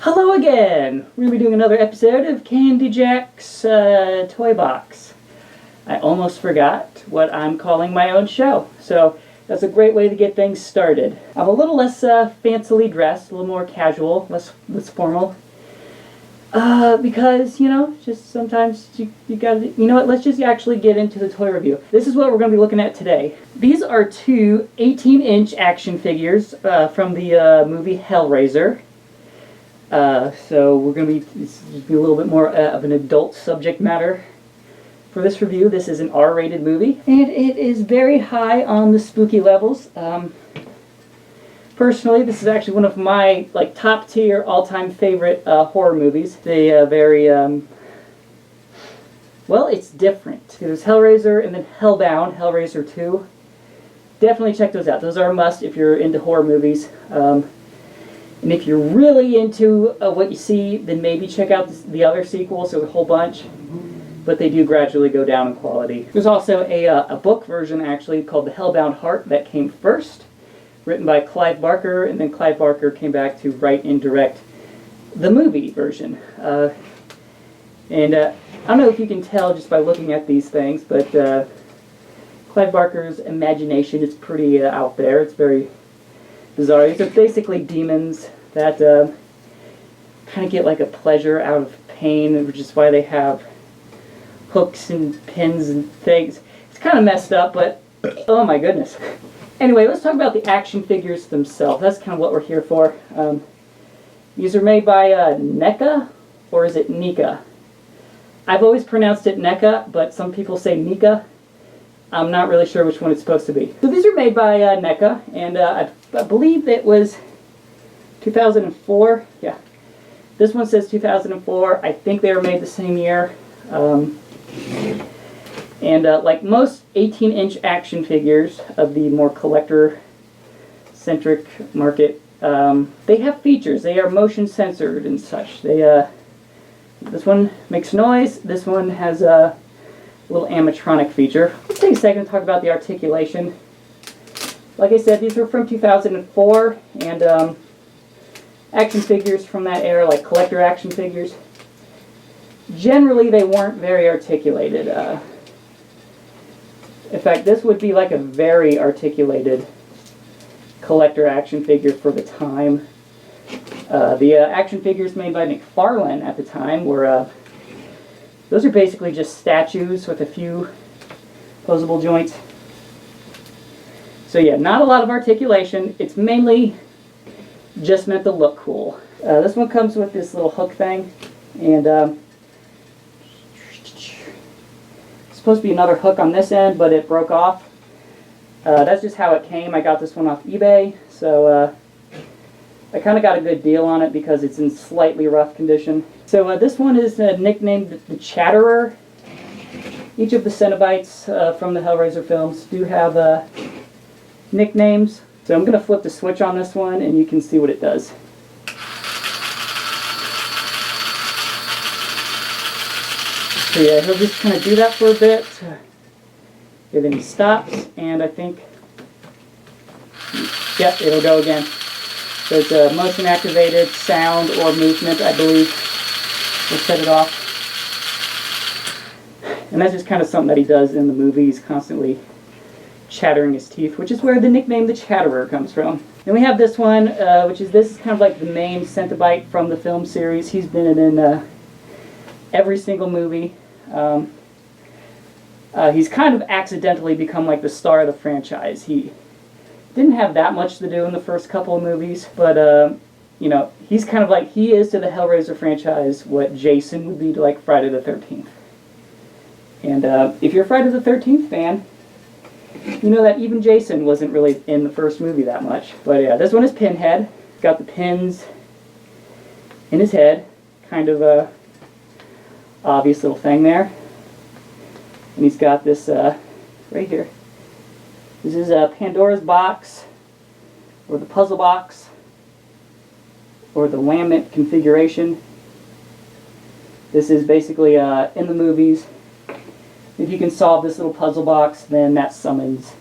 Hello again! We're going to be doing another episode of Candy Jack's Toy Box. I almost forgot what I'm calling my own show, so that's a great way to get things started. I'm a little less fancily dressed, a little more casual, less formal. Because, you know, just sometimes you gotta, you know what, let's just actually get into the toy review. This is what we're going to be looking at today. These are two 18-inch action figures from the movie Hellraiser. So we're going to be a little bit more of an adult subject matter for this review. This is an R-rated movie, and it is very high on the spooky levels. Personally, this is actually one of my top tier, all-time favorite horror movies. They very well, it's different. There's Hellraiser and then Hellbound, Hellraiser 2. Definitely check those out. Those are a must if you're into horror movies. And if you're really into what you see, then maybe check out the other sequels. There's a whole bunch, but they do gradually go down in quality. There's also a book version, actually, called The Hellbound Heart that came first, written by Clive Barker, and then Clive Barker came back to write and direct the movie version. I don't know if you can tell just by looking at these things, but Clive Barker's imagination is pretty out there. It's very bizarre. These are basically demons that kind of get like a pleasure out of pain, which is why they have hooks and pins and things. It's kind of messed up, but oh my goodness. Anyway, let's talk about the action figures themselves. That's kind of what we're here for. These are made by NECA, or is it NECA? I've always pronounced it NECA, but some people say NECA. I'm not really sure which one it's supposed to be. So these are made by NECA, and I believe it was 2004. Yeah, this one says 2004. I think they were made the same year. Like most 18-inch action figures of the more collector-centric market, they have features. They are motion censored and such. This one makes noise. This one has a little animatronic feature. Let's take a second to talk about the articulation. Like I said, these were from 2004, and action figures from that era, like collector action figures, generally they weren't very articulated. In fact, this would be like a very articulated collector action figure for the time. The action figures made by McFarlane at the time were those are basically just statues with a few posable joints. So yeah, not a lot of articulation. It's mainly just meant to look cool. This one comes with this little hook thing, and supposed to be another hook on this end, but it broke off. That's just how it came. I got this one off eBay, so I kind of got a good deal on it because it's in slightly rough condition. So this one is nicknamed the Chatterer. Each of the Cenobites from the Hellraiser films do have nicknames. So I'm going to flip the switch on this one and you can see what it does. So yeah, he'll just kind of do that for a bit. And then he stops, and I think, yep, it'll go again. So it's a motion activated sound or movement, I believe, will set it off. And that's just kind of something that he does in the movie. He's constantly chattering his teeth, which is where the nickname the Chatterer comes from. Then we have this one, this is kind of like the main Cenobite from the film series. He's been in every single movie. He's kind of accidentally become like the star of the franchise. He didn't have that much to do in the first couple of movies, but you know, he's kind of like, he is to the Hellraiser franchise what Jason would be to like Friday the 13th. And if you're a Friday the 13th fan, you know that even Jason wasn't really in the first movie that much. But yeah, this one is Pinhead. He's got the pins in his head, kind of a obvious little thing there. And he's got this right here. This is Pandora's box, or the puzzle box, or the Lament configuration. This is basically in the movies. If you can solve this little puzzle box, then that summons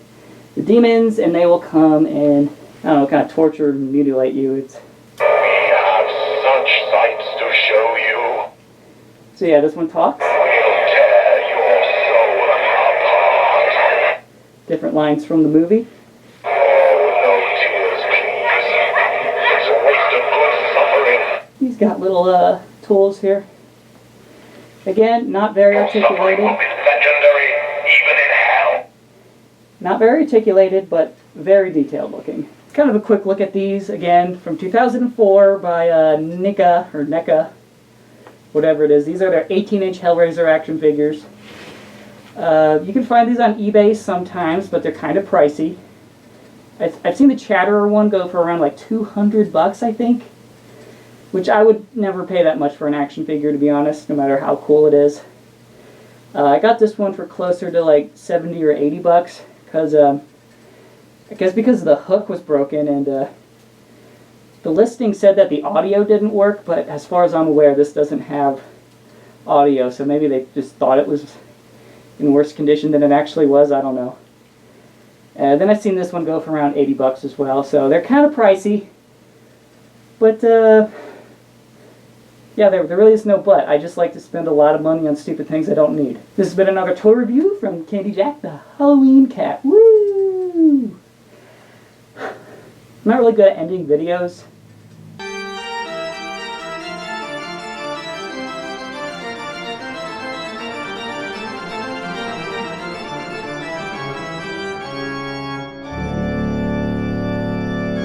the demons, and they will come and, I don't know, kind of torture and mutilate you. We have such So yeah, this one talks. Different lines from the movie. He's got little tools here. Again, not very articulated. Not very articulated, but very detailed looking. Kind of a quick look at these, again, from 2004 by NECA, whatever it is. These are their 18-inch Hellraiser action figures. You can find these on eBay sometimes, but they're kind of pricey. I've seen the Chatterer one go for around like $200, I think. Which I would never pay that much for an action figure, to be honest, no matter how cool it is. I got this one for closer to like 70 or 80 bucks, because I guess because the hook was broken, and the listing said that the audio didn't work, but as far as I'm aware, this doesn't have audio, so maybe they just thought it was in worse condition than it actually was, I don't know. Then I've seen this one go for around 80 bucks as well, so they're kind of pricey, but yeah, there really is no but. I just like to spend a lot of money on stupid things I don't need. This has been another toy review from Candy Jack, the Halloween cat. Woo! I'm not really good at ending videos,